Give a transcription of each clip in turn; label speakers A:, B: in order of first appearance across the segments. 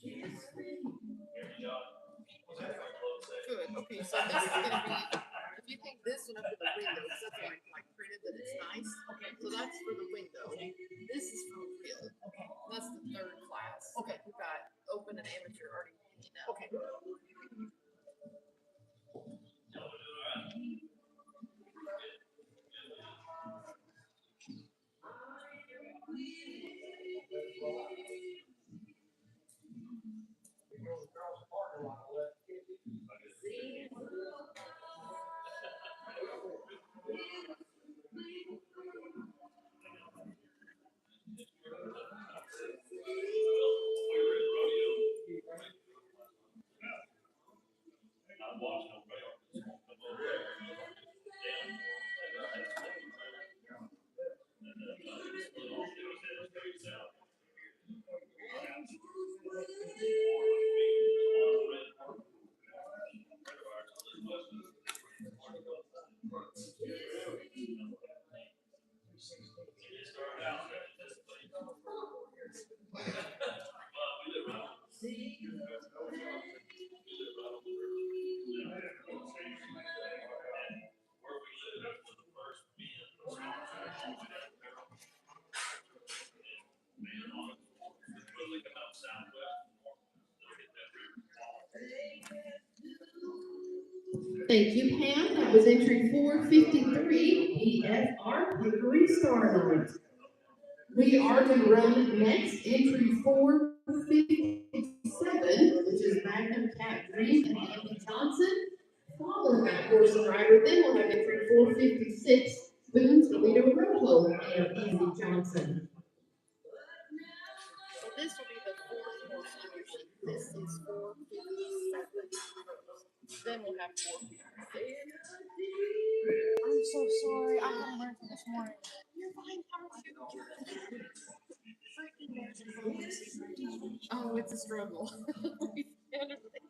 A: Good. Okay, so this is gonna be, if you take this one up to the window, because that's why I like printed that it's nice. Okay. So that's for the window. This is for real. Okay. That's the third class. Okay. We've got open and amateur already picking up. Okay. Thank you, Pam. That was entry 453, EFR Hickory Starlight. We are to run next entry 457, which is Magnum Cat Green and Andy Johnson. Following that horse and rider, then we'll have entry 456, Boone's Toledo Rolo and Andy Johnson. So this will be the fourth horse entry. This is 457. Then we'll have 456.
B: I'm so sorry. I haven't learned from this morning.
A: You're fine. How are you? Oh, it's a struggle. We understand.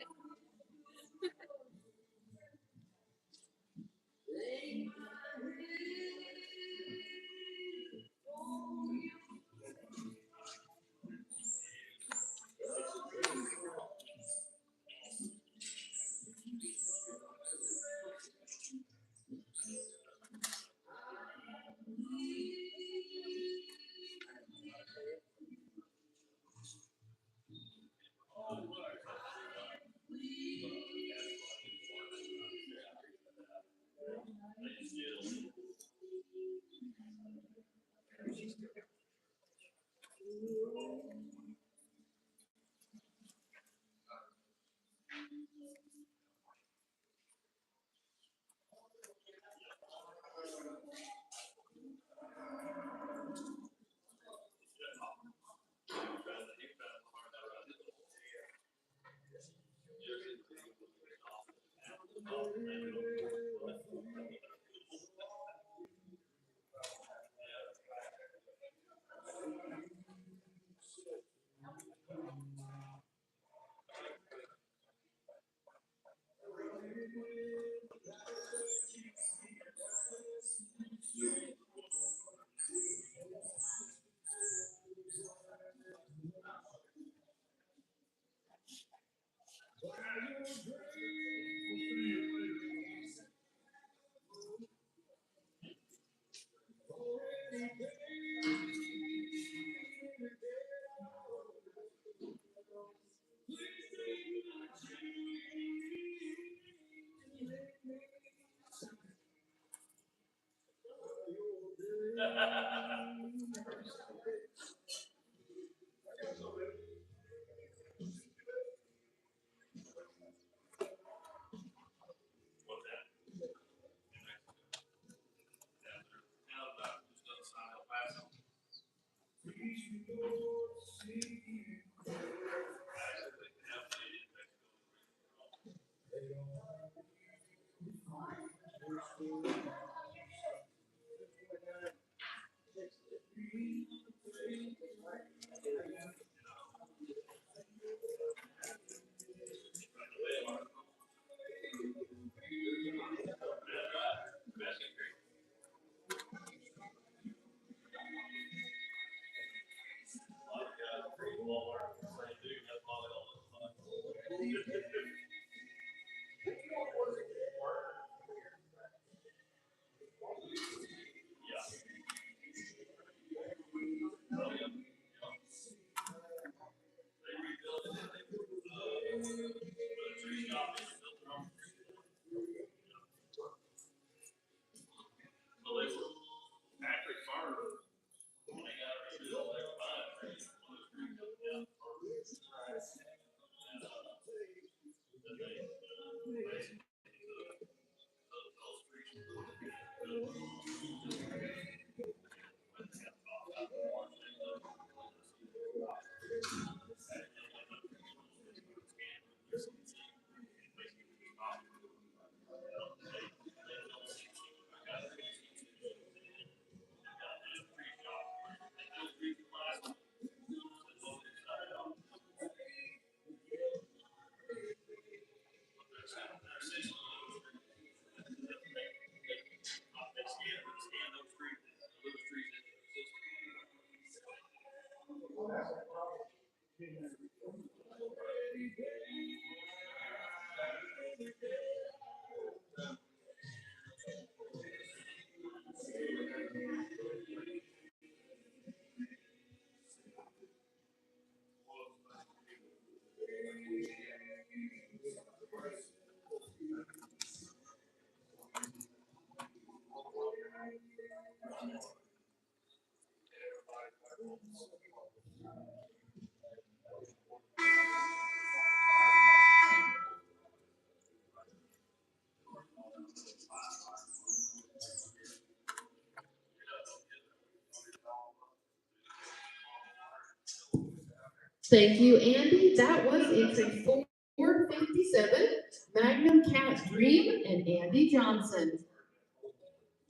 A: Thank you, Andy. That was entry 457, Magnum Cat Dream and Andy Johnson.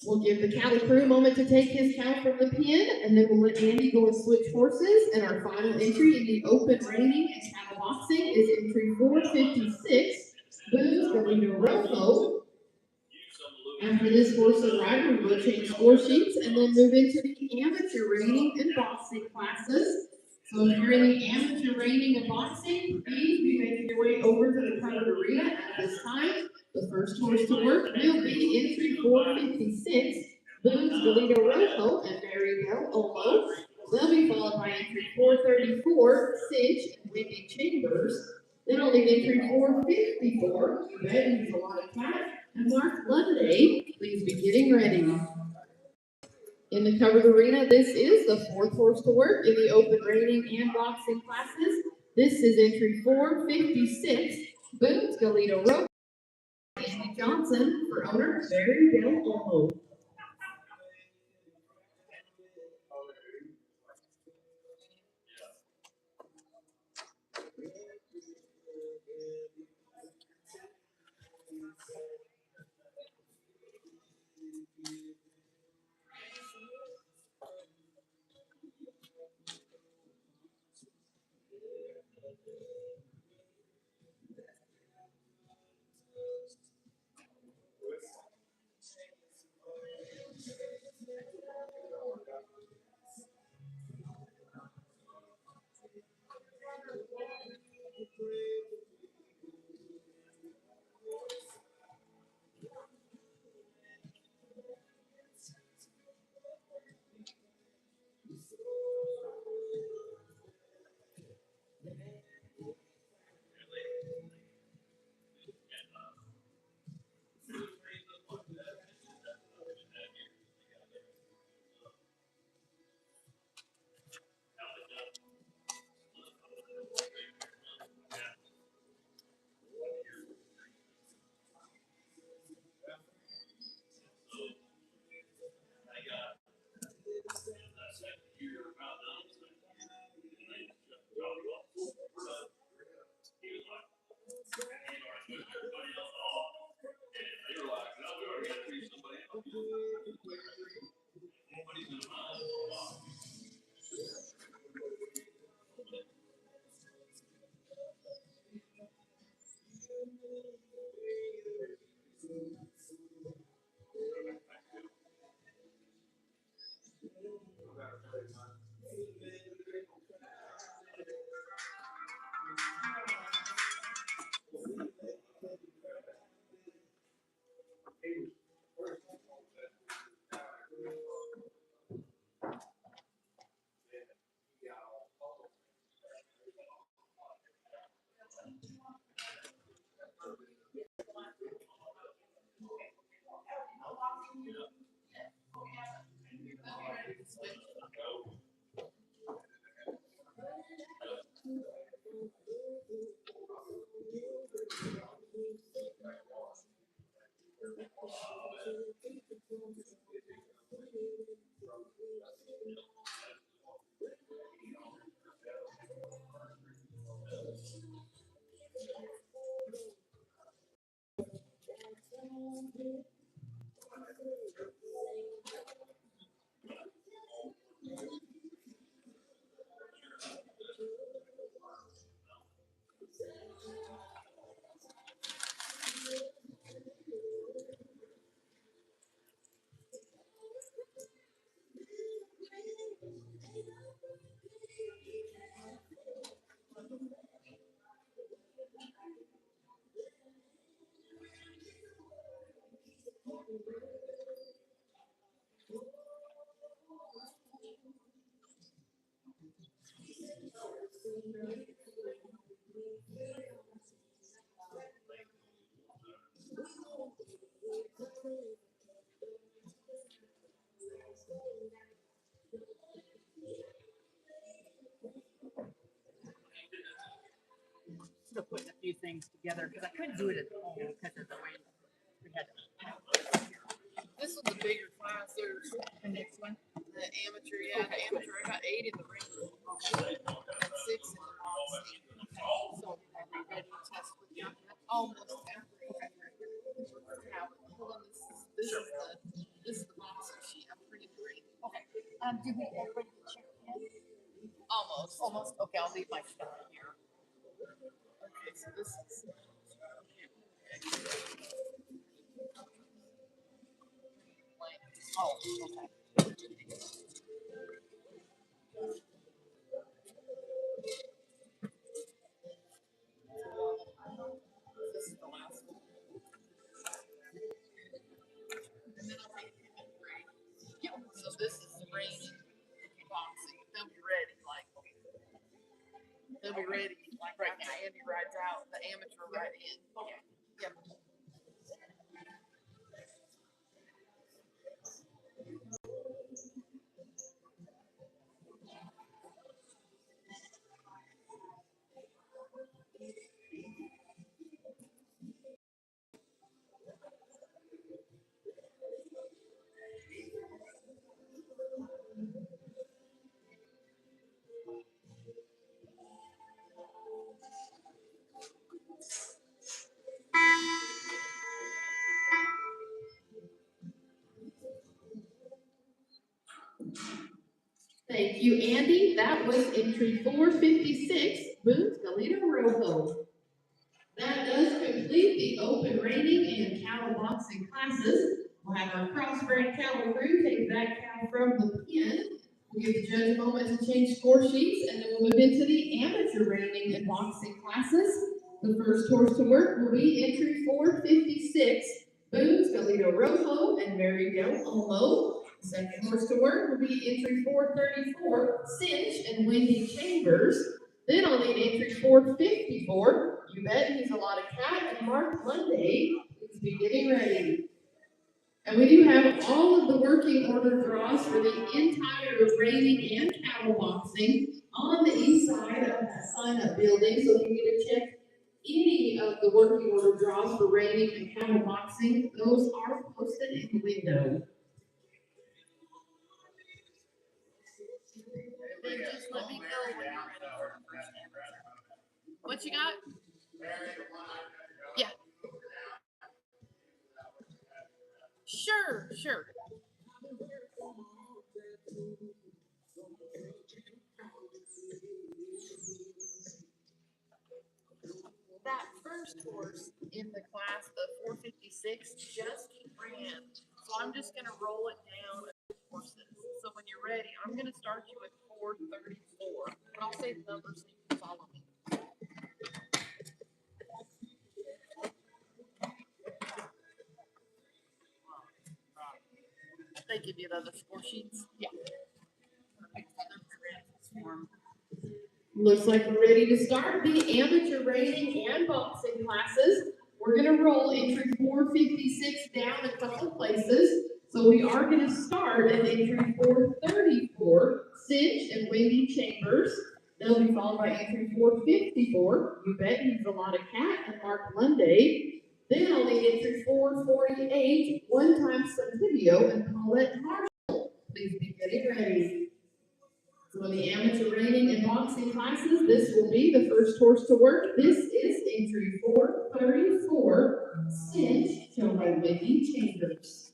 A: We'll give the cattle crew a moment to take his cow from the pen, and then we'll let Andy go and switch horses. And our final entry in the open reining and cattle boxing is entry 456, Boone's Galino Rojo. After this horse and rider, we will change score sheets and then move into the amateur reining and boxing classes. So if you're in the amateur reining and boxing, please be making your way over to the covered arena at this time. The first horse to work will be entry 456, Boone's Galito Rojo and Mary Bell Olo. They'll be followed by entry 434, Cinch and Windy Chambers. Then I'll leave entry 454, you bet he's a lot of cat, and Mark Lunday. Please be getting ready. In the covered arena, this is the fourth horse to work in the open reining and boxing classes. This is entry 456, Boone's Galito Rojo, Andy Johnson for owner Barry Del Olmo.
B: Still putting a few things together because I couldn't do it at home because of the way we had to.
A: This was the bigger class. There's
B: The next one.
A: the amateur, yeah, the amateur. I got 8 in the ring. 6 in the boxing. So everybody test with you. Almost every. This is the boxing sheet. I'm pretty great.
B: Okay. Did we everybody check in?
A: Almost.
B: Almost. Okay, I'll leave my stuff here.
A: Okay, so this is.
B: Oh, okay.
A: This is the last one. And then I'll make it in grade. Yep. So this is the Reining boxing. They'll be ready, like they'll be ready, like right now. Andy rides out, the amateur ride in.
B: Okay.
A: Yep. Thank you, Andy. That was entry 456, Booth Galito Rojo. That does complete the open reining and cattle boxing classes. We'll have our cross-bred cattle crew take that cow from the pen. We'll give the judge a moment to change score sheets, and then we'll move into the amateur reining and boxing classes. The first horse to work will be entry 456, Boone's Galito Rojo and Mary Del Olmo. The second horse to work will be entry 434, Cinch and Wendy Chambers. Then I'll need entry 454. You bet he's a lot of cat and Mark Monday. Please be getting ready. And we do have all of the working order draws for the entire reining and cattle boxing on the east side of that sign-up building. So if you need to check any of the working order draws for reining and cattle boxing, those are posted in the window. Then just let me know when you're ready for the first amateur. What you got? Yeah. Sure. That first horse in the class, the 456, just ran. So I'm just going to roll it down horses. So when you're ready, I'm going to start you with 434. And I'll say the numbers so you can follow me. They give you the other score sheets? Yeah. Looks like we're ready to start the amateur reining and boxing classes. We're going to roll entry 456 down a couple places. So we are going to start at entry 434, Cinch and Wendy Chambers. They'll be followed by entry 454, You Bet He's a Lot of Cat and Mark Monday. Then I'll need entry 448, One Time Some Video and Paulette Marshall. Please be getting ready. For the amateur reining and boxing classes, this will be the first horse to work. This is entry 434, Cinch, shown by Wendy Chambers.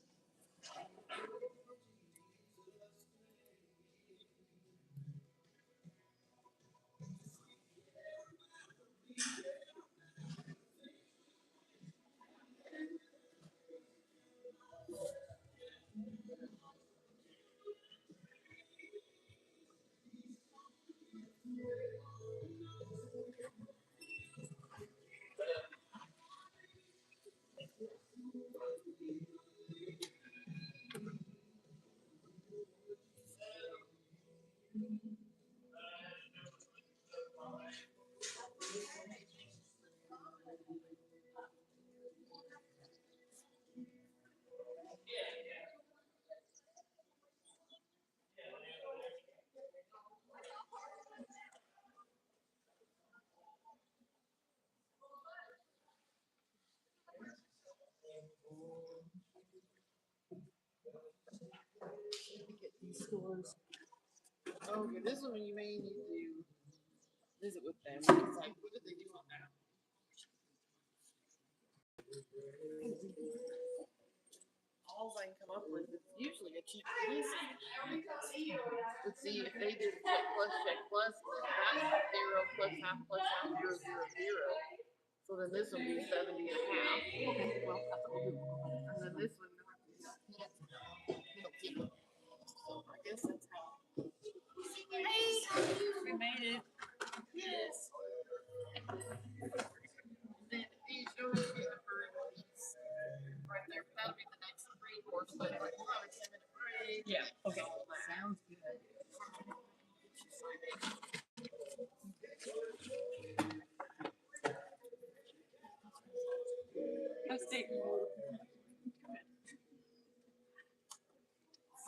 A: Stores. Okay, this one you may need to visit with them. It's like, what did they do on that? All I can come up with is usually a cheap piece. Let's see if they did check plus, then that's 0 plus half, 0, 0, 0. So then this will be 70 and a half. Okay, well, that's what we'll do. And then this one, it'll keep it. So I guess that's how.
B: We made it.
A: Yes. Then these shows you the bird piece right there. That'll be the next 3 horse, but we'll have a 10-minute break.
B: Yeah. Okay. Sounds good.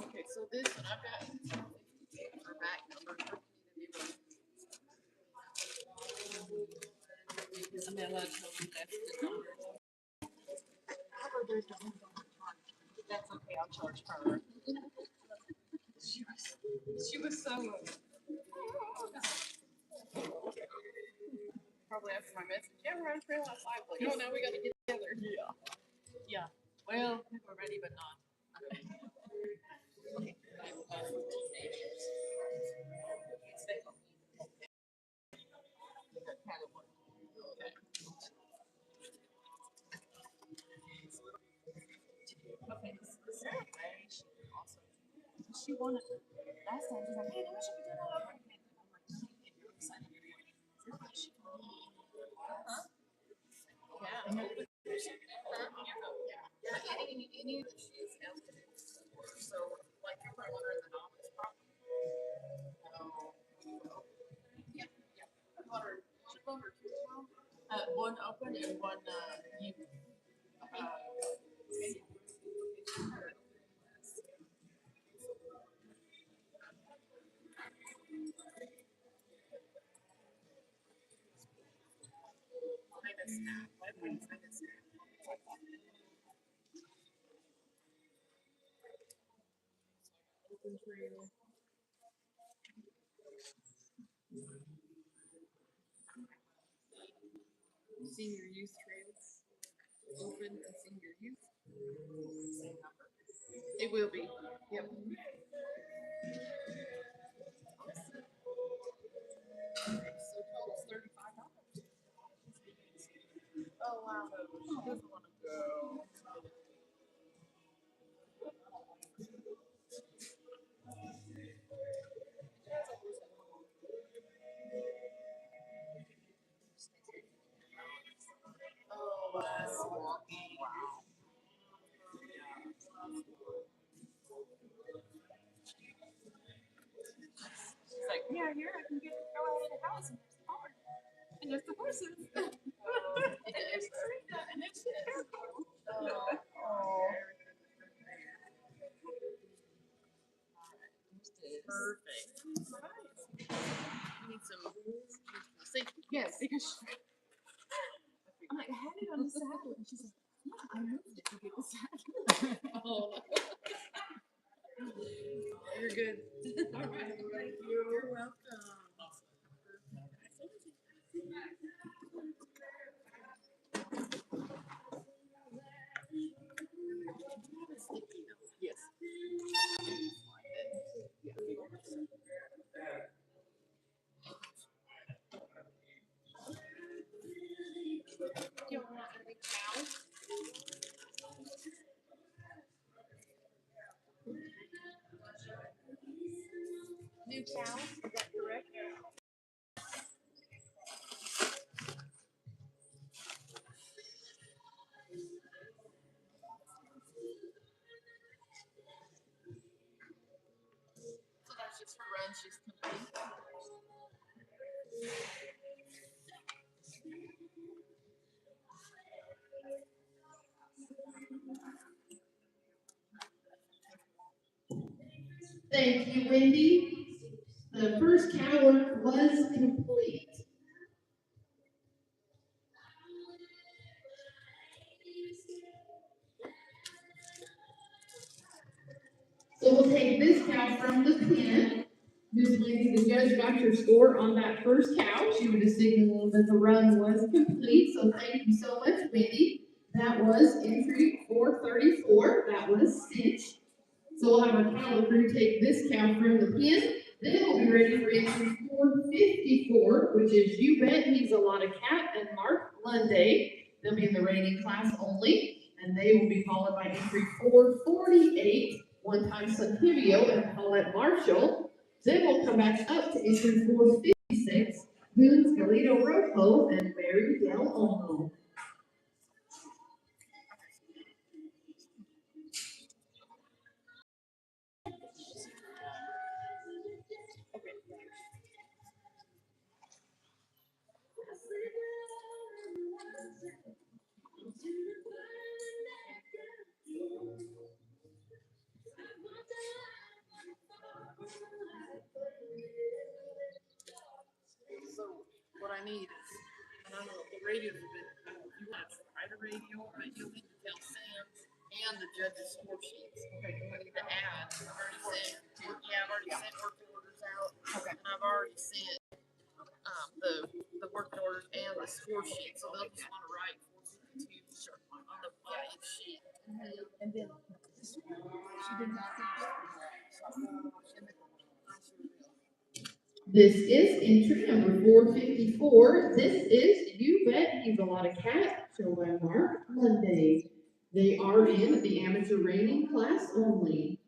A: Okay, so this one I've got our back number.
B: I'm gonna let you know that's the number. That's okay. I'll charge her. She was so.
A: Probably after my message. Yeah, we're on trail outside. Like, oh, now we gotta get together.
B: Yeah. Yeah. Well, we're ready, but not. Okay. Okay. Awesome. She wanted last time. She's like, hey, we should be doing that over again. I'm like, you're excited. Huh?
A: Yeah. Any of the she's evidence. So, like, you're probably wondering the novice problem. Yeah, yeah. I bought her, she bought her 2 one open and one, you. Open trail. Senior youth trails. Open and senior youth. Same number. It will be. Yep. So total's $35. Oh wow, she doesn't want to go. Oh, that's walking. Wow. She's like, yeah, here I can get go out of the house and there's the barn. And there's the horses. And there's Serena and there's the careful. Oh. Perfect. You need some safety. Yes, because I'm like, I had it on the saddle. And she's like, yeah, I moved it to get the saddle. Oh. You're good. All right. Thank you. Thank you, Wendy. The first cow work was complete. So we'll take this cow from the pen. Miss Wendy, the judge got your score on that first cow. She would have signaled that the run was complete. So thank you so much, Wendy. That was entry 434. That was Stitch. So we'll have our cow crew take this cow from the pen. Then we'll be ready for entry 454, which is You Bet He's a Lot of Cat and Mark Lunday. They'll be in the Reining class only. And they will be followed by entry 448, one-time Suntivio and Paulette Marshall. Then we'll come back up to entry 456, Boone's Galito Rojo and Mary Del Olmo. So what I need is, and I don't know, the radio's a bit, I don't know if you want to try the radio, or you need to tell Sam and the judge's score sheets. Okay. I need to add, I've already sent, I've already sent working orders out. Okay. And I've already sent, the working orders and the score sheet, so they'll just want to write 452 on the each sheet.
B: And then this one, she did not finish.
A: This is entry number 454. This is You Bet He's a Lot of Cat, show by Mark Monday. They are in the amateur reining class only.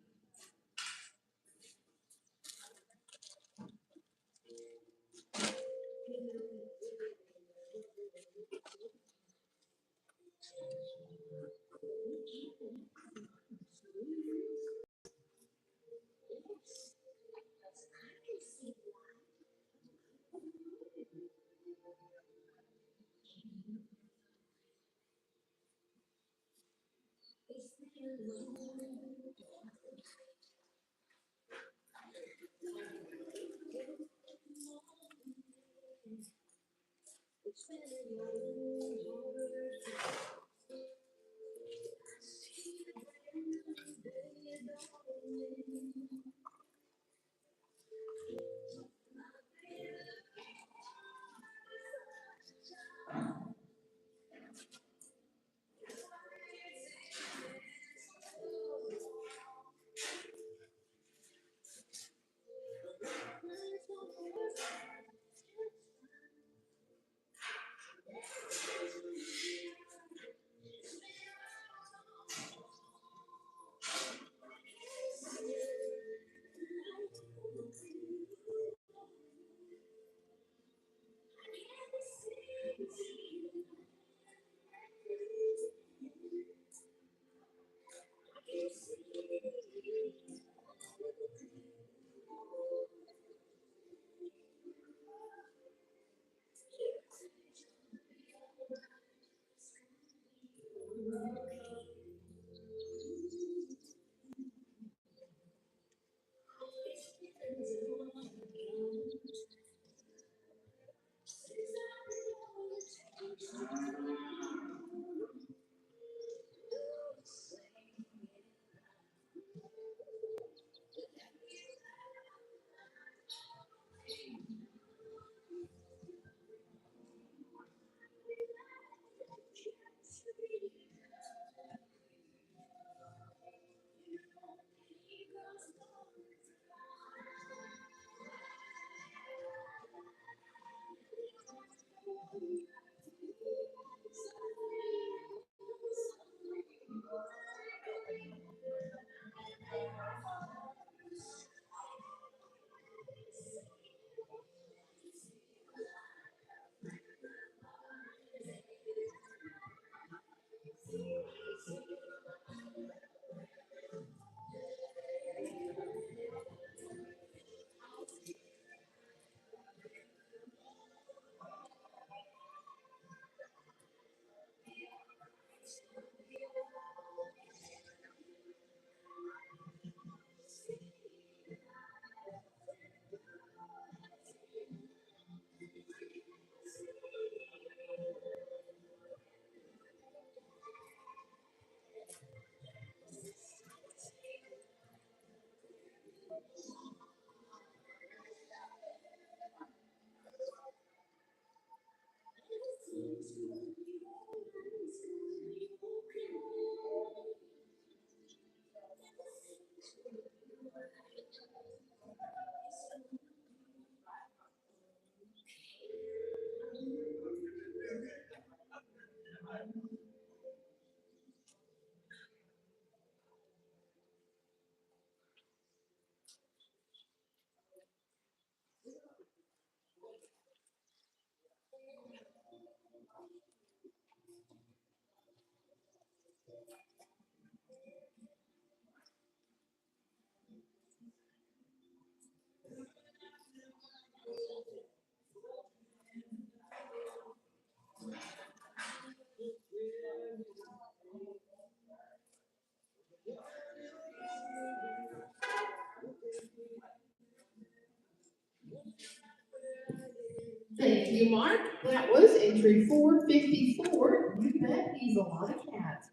A: Thank you, Mark. That was entry 454. You bet he's a lot of cats.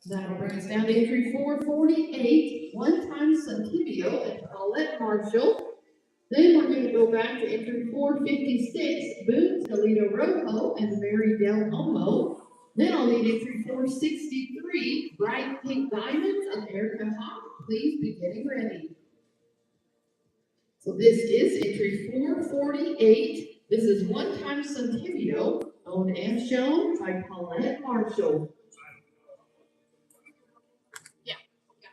A: That'll bring us down to entry 448, one time Santivio and Paulette Marshall. Then we're going to go back to entry 456, Boone Toledo Rojo and Mary Del Olmo. Then I'll need entry 463, Bright Pink Diamonds and Erica Hawk. Please be getting ready. So this is entry 448. This is one time Santivio, owned and shown by Paulette Marshall.
B: Yeah. Okay.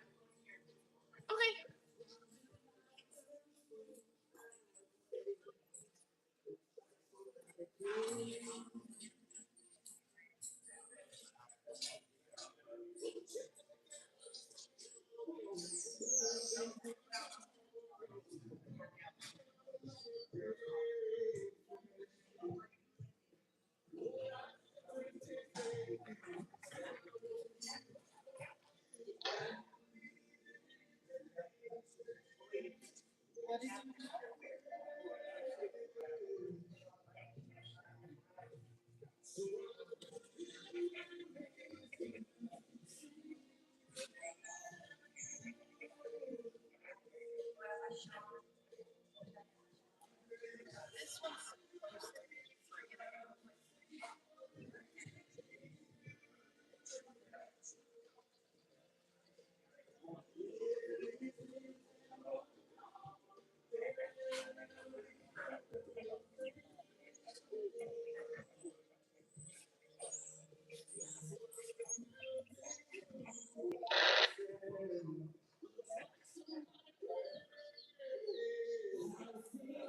B: This one's supposed to be free.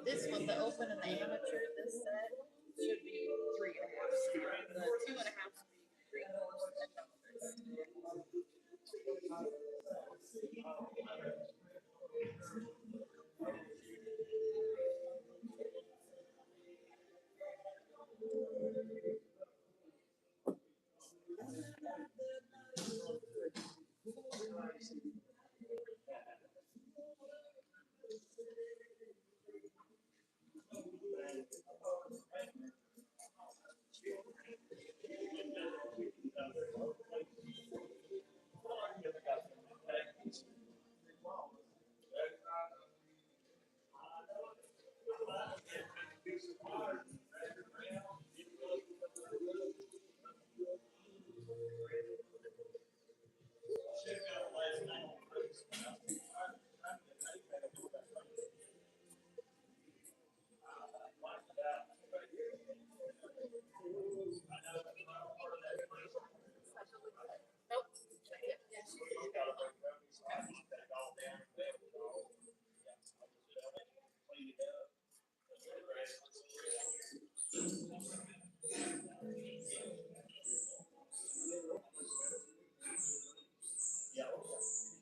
B: This one, the open and the amateur, this set should be 3.5. The 2.5 should be 3 course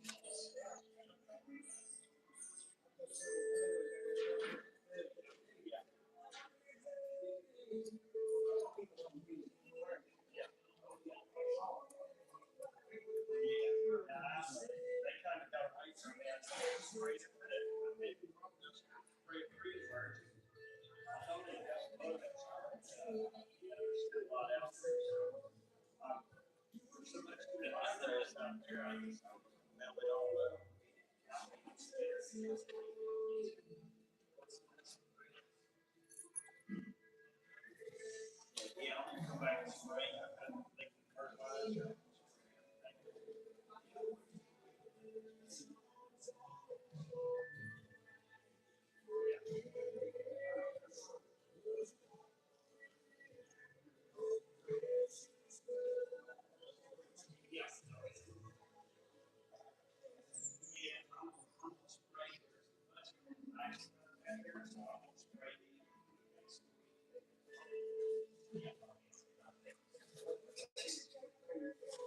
B: and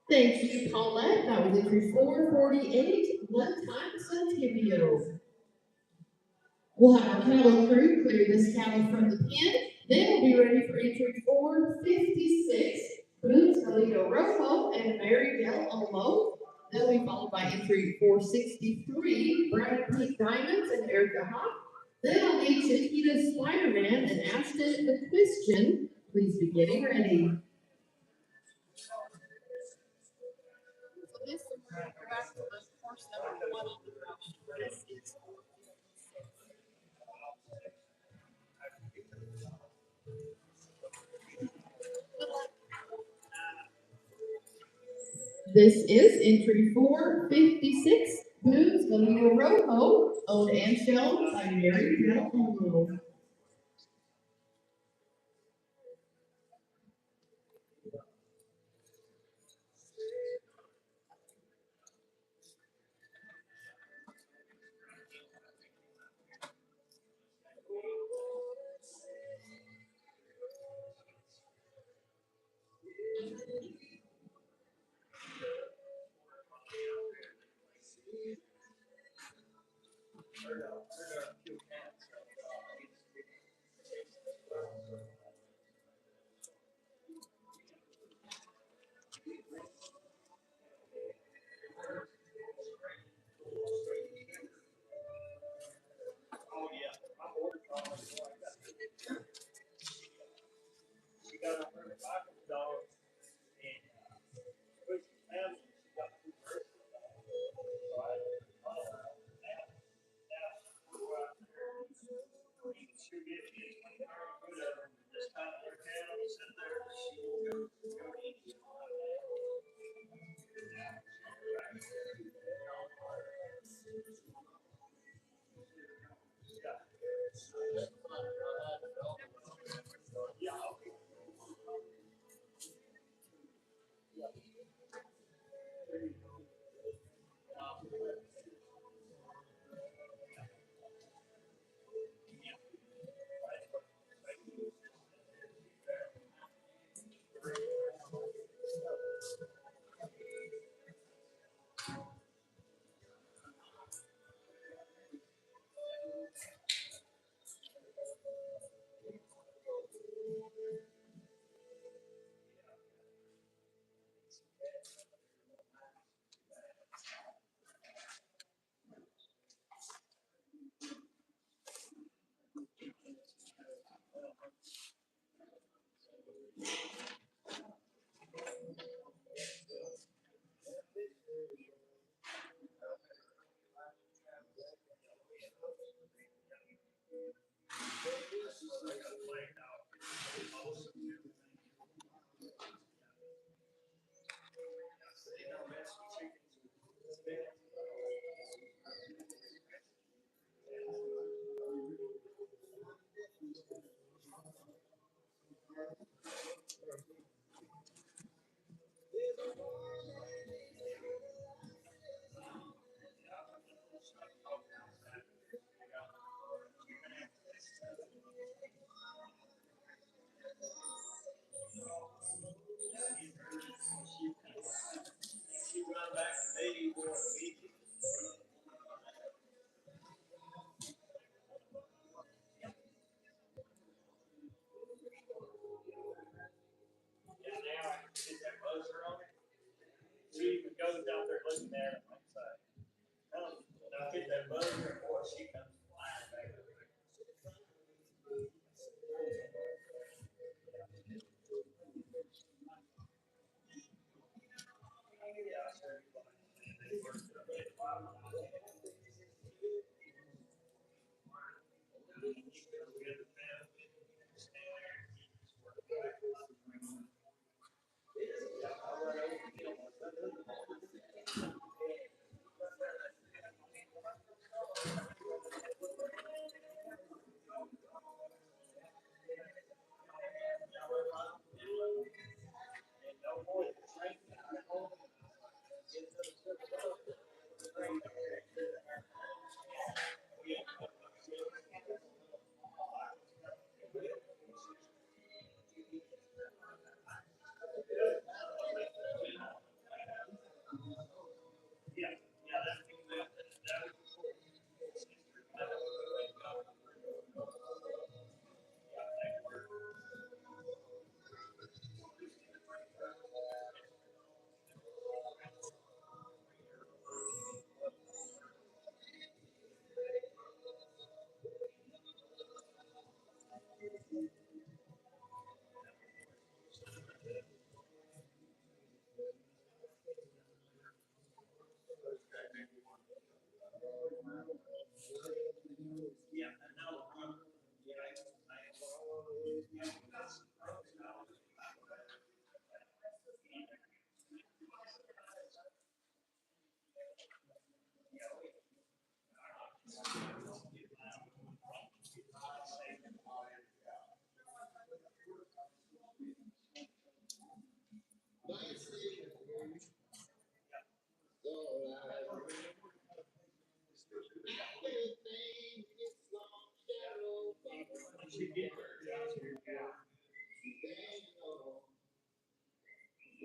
A: Thank you, Paulette. That was entry 448, one-time Santivio. We'll have our cattle crew clear this cattle from the pen. Then we'll be ready for entry 456, Boots Alito Rojo and Mary Del Olmo. They'll be followed by entry 463, Brad Pete Diamonds and Erica Hawk. Then I'll need Chiquita Spider-Man and Ashton the Christian. Please be getting ready. So this is back to the horse number one on the route. This is This is entry 456, Boots Galito Rojo, owned and shelled by Mary Del Olmo.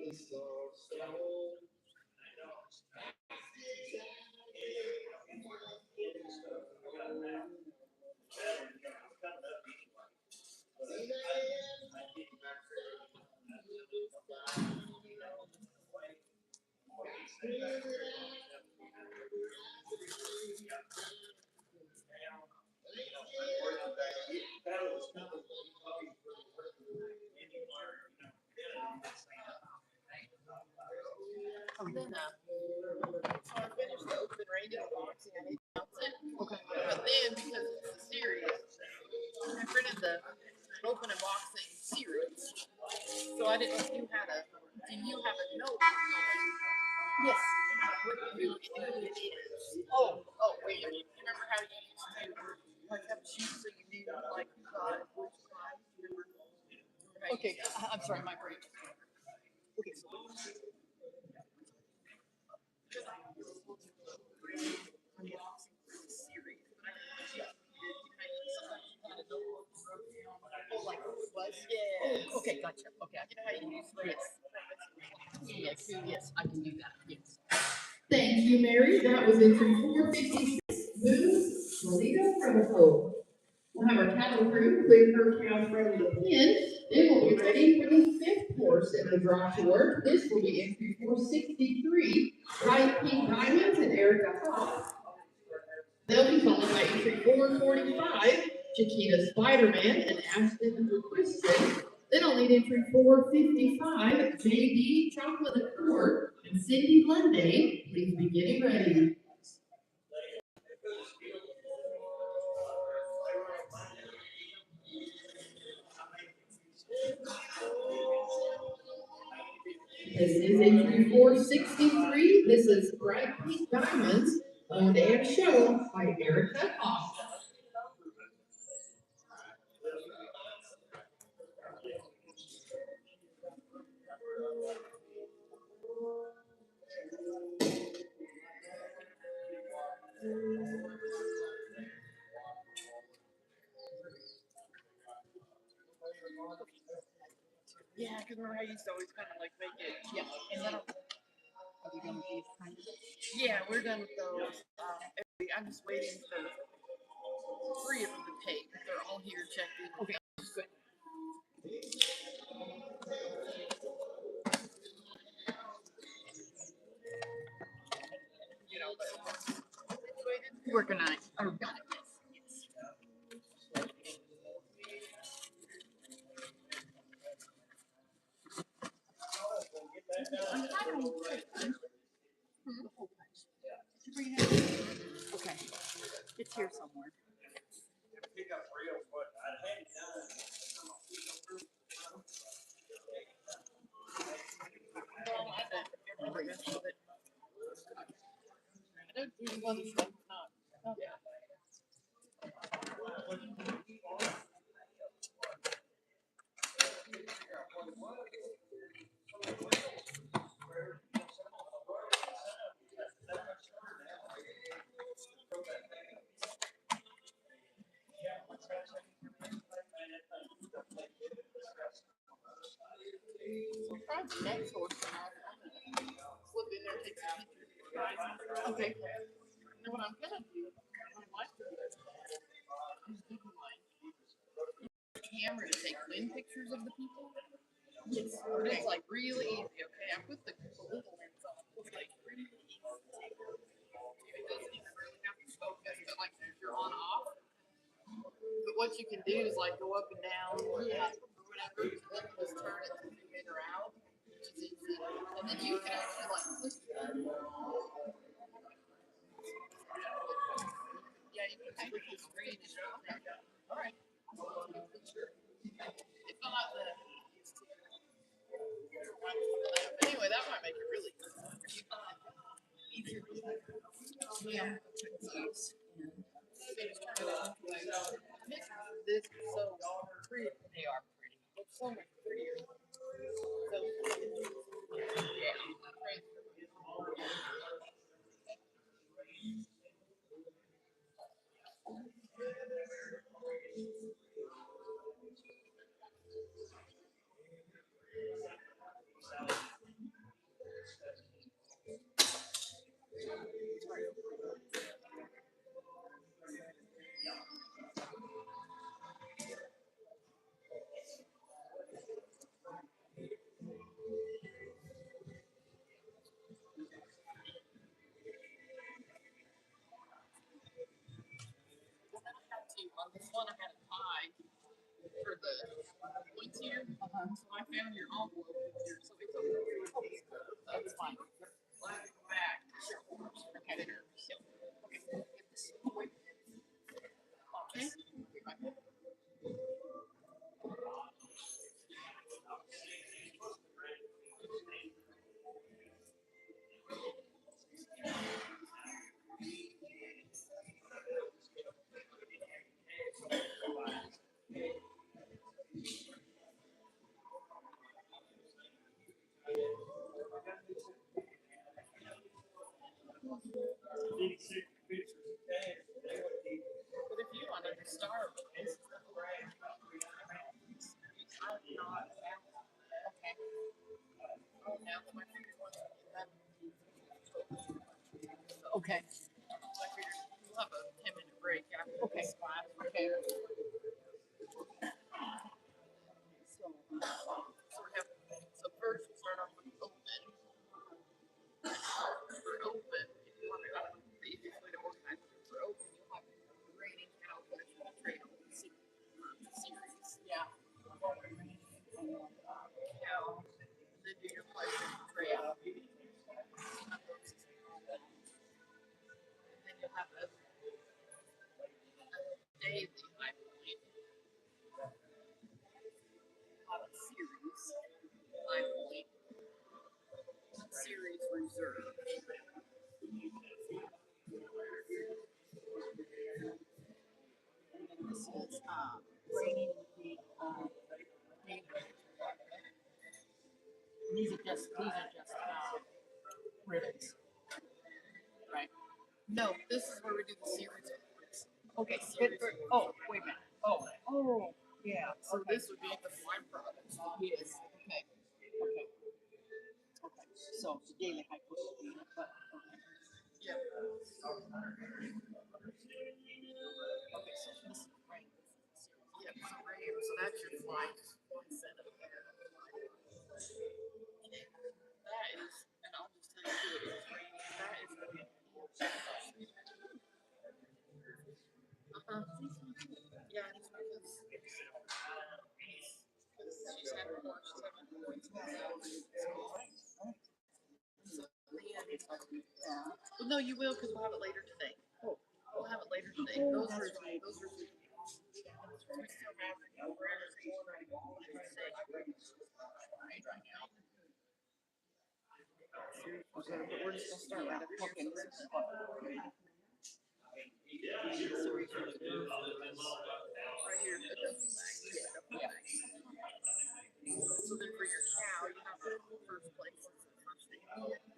A: Then, so I finished the open Reining unboxing. I need to announce it. Okay. But then, because it's a series, I printed the open unboxing series. So I didn't know if you had a. Do you have a note?
B: Yes.
A: Who it is?
B: Oh,
A: Wait. You remember how you used to like have a sheet so you knew like who got it, which prize? Remember? Right.
B: okay. I'm sorry, my brain. Okay, so oh, like who it was?
A: Yes.
B: Oh, okay, gotcha. Okay,
A: You know how you use this?
B: yes, I can do that. Yes.
A: Thank you, Mary. That was entry 456. Boone, Melita, Provo. We'll have our cattle crew clear her cow in front of the pen. Then we'll be ready for the fifth horse in the draw to work. This will be entry 463. Bright Pink Diamonds and Erica Hawk. They'll be followed by entry 445. Chiquita Spider-Man and Ashton Christian. Then I'll need entry 455. JD Chocolate Accord and Cindy Lunday. Please be getting ready. This is entry 463. This is Bright Pink Diamonds, owned and shown by Erica Hawk. Yeah, because remember I used to always kind of like make it.
B: Yeah, and then are we done with these kind of?
A: Yeah, we're done with those. I'm just waiting for 3 of them to take. They're all here checked in.
B: Okay, good.
A: You know, but situated.
B: Working on it. Oh, got it. Yes. Okay, it's here somewhere.
A: Well, I bet every rest of it. I don't do the other stuff. Not. Yeah. So probably the next horse. Slip in there, take some pictures.
B: Okay.
A: And what I'm gonna do, what I'd like to do is do my camera to take wind pictures of the people.
B: Yes.
A: But it's like really easy, okay? I put the little lens on. It's like really easy to take. It doesn't even really have to focus, but like if you're on off. But what you can do is like go up and down, or whatever, and then just turn it to zoom in or out, which is easy. And then you can actually like push the button. Yeah, you can click the screen and okay. All right. It's not the but anyway, that might make it really easier to
B: Yeah.
A: this is so pretty.
B: They are pretty.
A: It's so much prettier. So
B: Yeah.
A: So I found your envelope here, so it's okay. That's fine. Back. Okay. Okay. But if you wanted to start with this, I'm not. Okay. Oh, now my fingers want to get that. Okay. So I figured we'll have a 10-minute break after this spot. Okay. So we have. So first we start off with open. For open, if you want to, I don't know the easiest way to organize it. For open, you'll have Reining Cowboys trail series. Yeah. Cow. Then do your pleasure trail. And then you'll have a daily, I believe, series, I believe, series reserve. This is Reining the these are just ribbons, right? No, this is where we do the series. Okay, series. Oh, wait a minute. Oh, yeah. So this would be the slime products. Yes. Okay. Okay. Okay. So the daily high would be, but okay. Yeah. Okay, so this is right. Yep. So right here, so that's your flight setup there. That is, and I'll just tell you who it is. That is the yeah, it's because she's had more, she's having points. Well, no, you will because we'll have it later today. Oh, we'll have it later today. Those are right. Those are. We still have right now. Okay, but we're just gonna start right up here. Okay. Right here, the duffel bag. Yeah. So then for your cow, you have the first place. First thing. So then.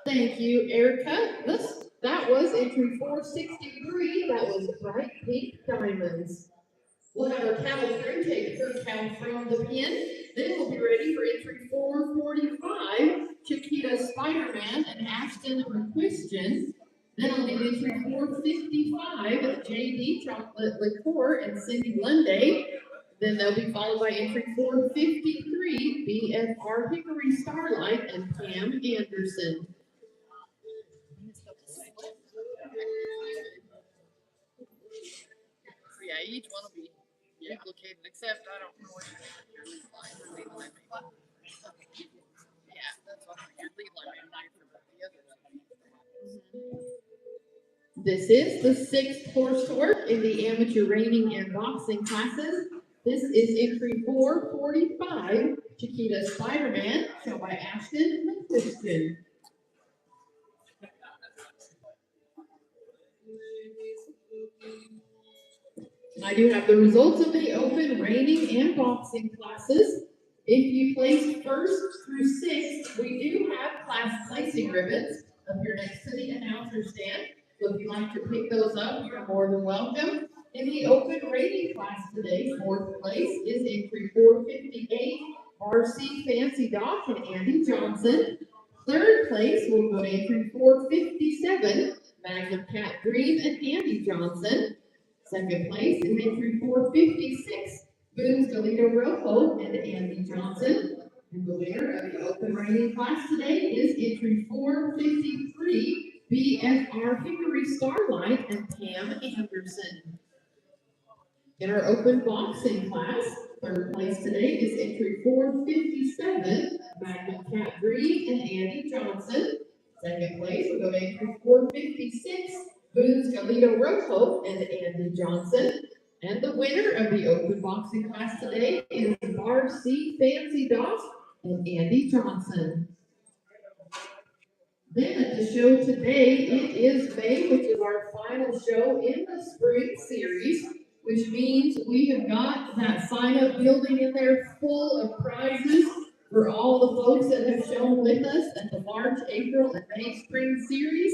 A: Thank you, Erica. That was entry 463. That was bright pink diamonds. We'll have our cattle crew take her count from the pin. Then we'll be ready for entry 445, Chiquita Spider-Man and Ashton McQuistion. Then I'll need entry 455, JD Chocolate Liqueur and Cindy Lunday. Then they'll be followed by entry 453, BFR Hickory Starlight and Pam Anderson. Yeah, each one will be duplicated, except I don't know what your lead line is. Yeah, that's what your lead line is the others. This is the 6th horse work in the amateur reining and boxing classes. This is entry 445, Chiquita Spider-Man, shown by Ashton McQuistion. I do have the results of the open reining and boxing classes. If you placed 1st through 6th, we do have class placing ribbons up here next to the announcer stand. So if you'd like to pick those up, you're more than welcome. In the open reining class today, 4th place is entry 458, RC Fancy Doc and Andy Johnson. Third place will go to entry 457, Magnum Cat Green and Andy Johnson. Second place is entry 456, Boone's Galito Rojo and Andy Johnson. And the winner of the open reining class today is entry 453, BFR Hickory Starlight and Pam Anderson. In our open boxing class, third place today is entry 457, Magnum Cat Green and Andy Johnson. Second place will go to entry 456, Boone's Galito Rojo and Andy Johnson. And the winner of the open boxing class today is RC Fancy Doss and Andy Johnson. Then at the show today, it is May, which is our final show in the spring series, which means we have got that sign-up building in there full of prizes for all the folks that have shown with us at the March, April, and May spring series.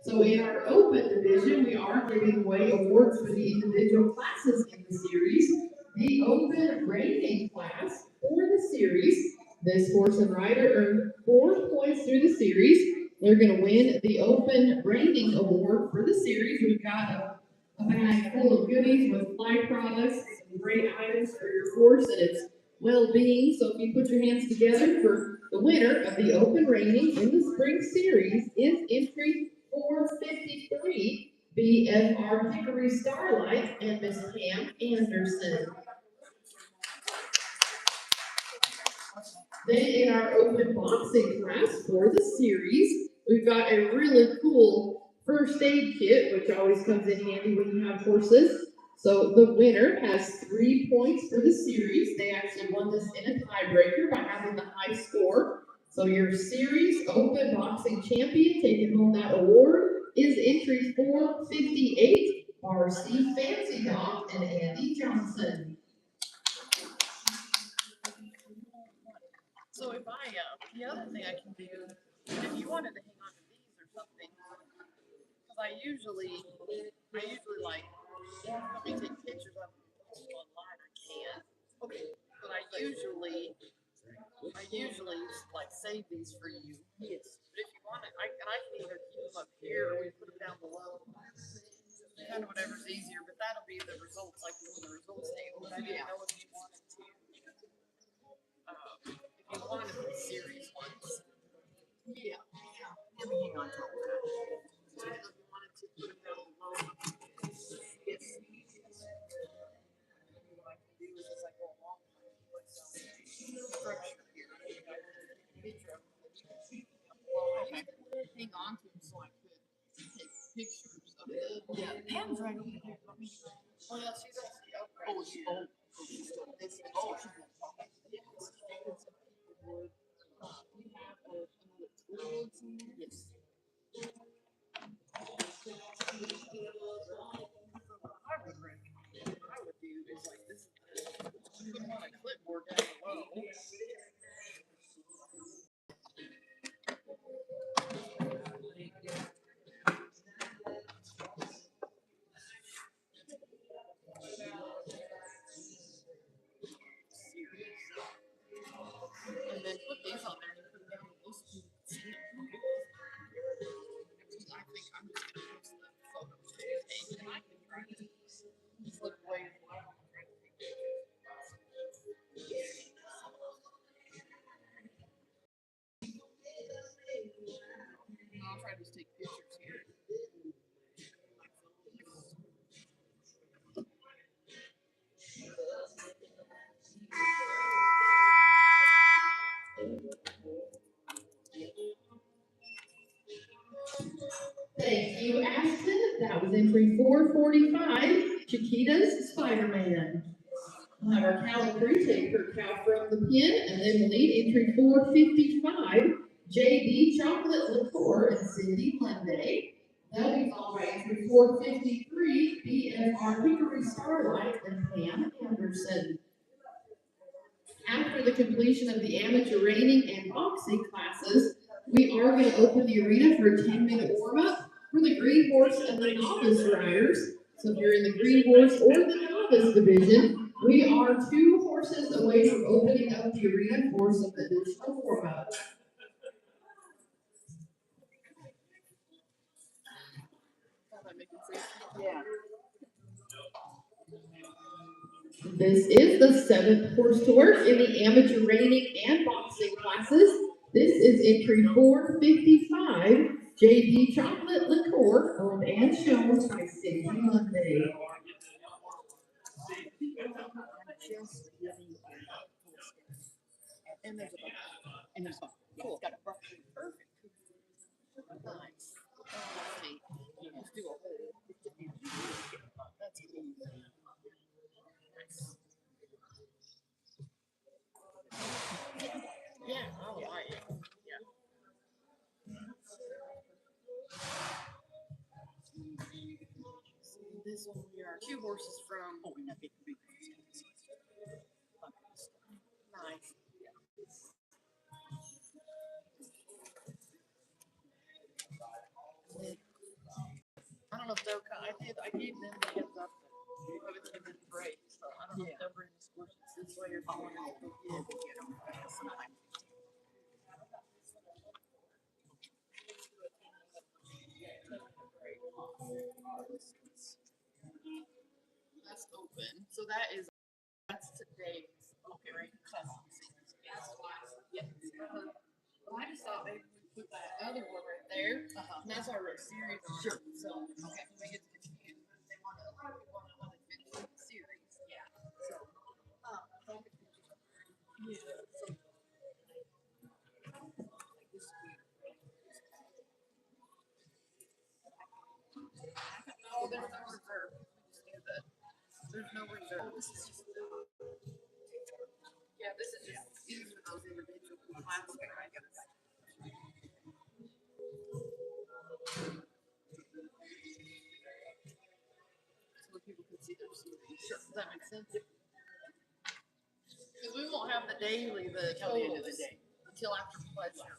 A: So in our open division, we are giving away awards for the individual classes in the series. The open reining class for the series, this horse and rider earned 4 points through the series. They're going to win the Open Reining Award for the series. We've got a bag full of goodies with fly products, some great items for your horse and its well-being. So if you put your hands together for the winner of the Open Reining in the spring series is entry 453, BFR Hickory Starlight and Miss Pam Anderson. Then in our open boxing class for the series, we've got a really cool first aid kit, which always comes in handy when you have horses. So the winner has 3 points for the series. They actually won this in a tiebreaker by having the high score. So your series open boxing champion taking home that award is entry 458, RC Fancy Dog and Andy Johnson.
B: So if the other thing I can do, if you wanted to hang on to these or something, because I usually like, let me take pictures of them online, I can. Okay. But I usually like save these for you. Yes. But if you want it, I can either keep them up here or we put them down below. Kind of whatever's easier, but that'll be the results, like the results table. I didn't know if you wanted to. If you wanted the series ones. Yeah. Let me hang on to it. So if you wanted to put them down below. Yes. What I can do is as I go along, put some structure here.
A: Okay. Hang on to them so I could take pictures of it.
B: Yeah, Pam's right over here. Oh, yeah, she's actually up right. Oh, she's still this. Oh, she's okay. Yeah.
A: You have another tool in there?
B: Yes. What I would do is like this. Put them on a clipboard down below. And then put these on there and put them down below so you can see them. I think I'm just going to post the photos to the page and I can try to slip away as well. I'll try to just take pictures here.
A: Thank you, Ashton. That was entry 445, Chiquita's Spider-Man. We'll have our cow crew take her cow from the pen, and then we'll need entry 455, JD Chocolate Liqueur and Cindy Monday. That'll be followed by entry 453, BFR Hickory Starlight and Pam Anderson. After the completion of the amateur reining and boxing classes, we are going to open the arena for a 10-minute warm-up for the green horse and the novice riders. So if you're in the green horse or the novice division, we are 2 horses away from opening up the arena for some additional warm-up.
B: making sense.
C: Yeah.
A: This is the 7th horse to work in the amateur reining and boxing classes. This is entry 455, JB Chocolate Liqueur, owned and shown by City Monday.
C: And there's a bump. And there's a bump. Yeah,
B: Cool.
C: it's got a bump.
B: Perfect. Nice. Oh, that's neat. Let's do a whole. That's cool. Nice. Yeah, I like it. Yeah. So this one we are 2 horses from.
C: Oh, and that big.
B: Nice. I don't know if they'll come. I gave them the heads up that I would take this break. So I don't know if they'll bring the horses this way or if they want to go get them. Sometime. That's open. So that's today's okay, right? Yep. Well, I just thought maybe we put that other one right there. And that's our series on.
C: Sure.
B: So okay, we get to confused. They want to finish the series. Yeah. So yeah. So oh, there's no reserve. We just do that. There's no reserve. This is just yeah, this is just these are those individual classes, I guess. So that people can see their series. Sure. Does that make sense? Because we won't have the daily, the
C: Until the end of the
B: totals,
C: day.
B: until after pleasure.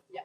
C: Yeah.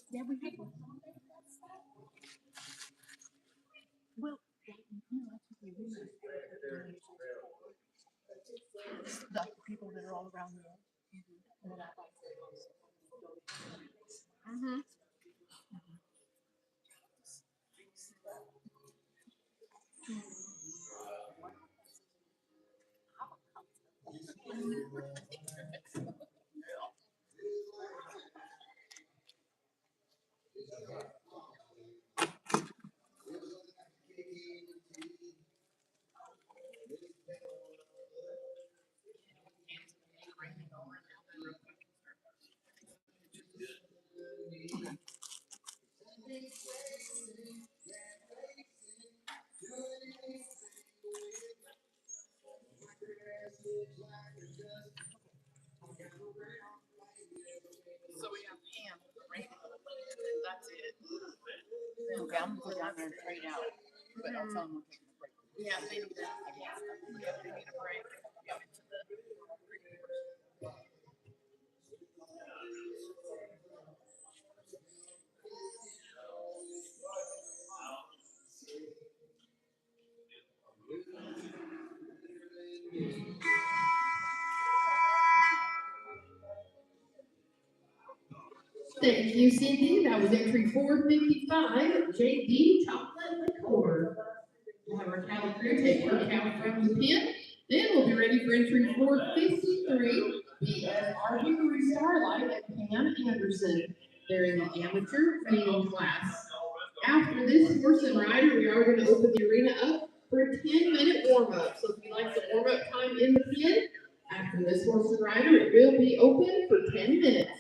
C: Yeah, we have one. Well, that's what we do. The people that are all around the world.
B: Mm-hmm. So we have Pam, right? That's it.
C: Okay, I'm gonna go down there and trade out. But I'll tell them we're taking a break.
B: Yeah, they need that. Yeah, they need a break. Yeah, into the
A: Thank you, Cindy. That was entry 455, JD Chocolate Liqueur. We'll have our cattle crew take her count from the pin. Then we'll be ready for entry 453, BFR Hickory Starlight and Pam Anderson. They're in the amateur reining class. After this horse and rider, we are going to open the arena up for a 10-minute warm-up. So if you'd like some warm-up time in the pin, after this horse and rider, it will be open for 10 minutes.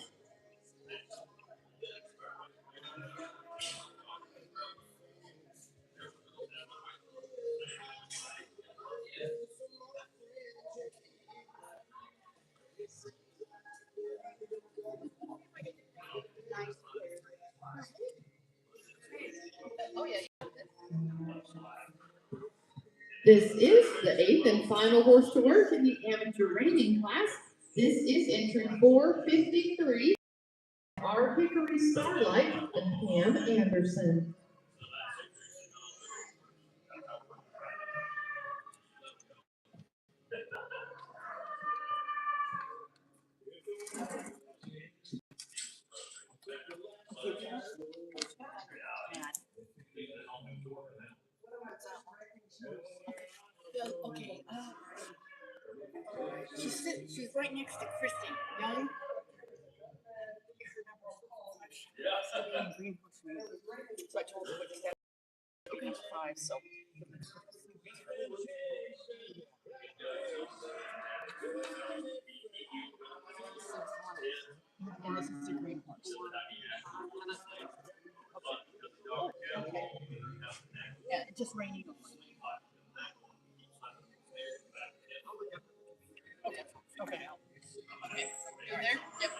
A: This is the 8th and final horse to work in the amateur reining class. This is entry 453, our Hickory Starlight and Pam Anderson.
C: Okay. She's right next to Christy Young. So I told her what she had. Okay, 5. So. And this is the green horse. Okay. Yeah, it's just raining. Okay. Okay.
B: In there? Yep.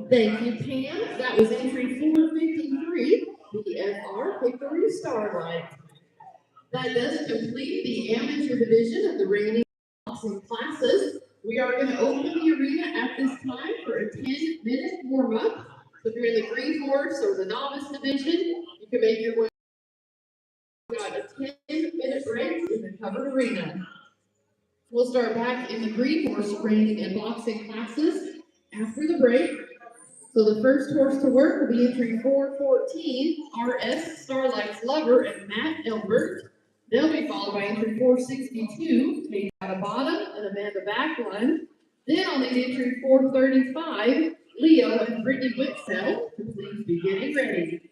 A: Thank you, Pam. That was entry 453, BFR Hickory Starlight. That does complete the amateur division of the reining boxing classes. We are going to open the arena at this time for a 10-minute warm-up. So if you're in the green horse or the novice division, you can make your way. We've got a 10-minute break in the covered arena. We'll start back in the green horse reining and boxing classes after the break. So the first horse to work will be entry 414, RS Starlight's Lover and Matt Elbert. They'll be followed by entry 462, Kate at the bottom and Amanda Backlund. Then on the entry 435, Leo and Brittany Whitfeld. Please be getting ready.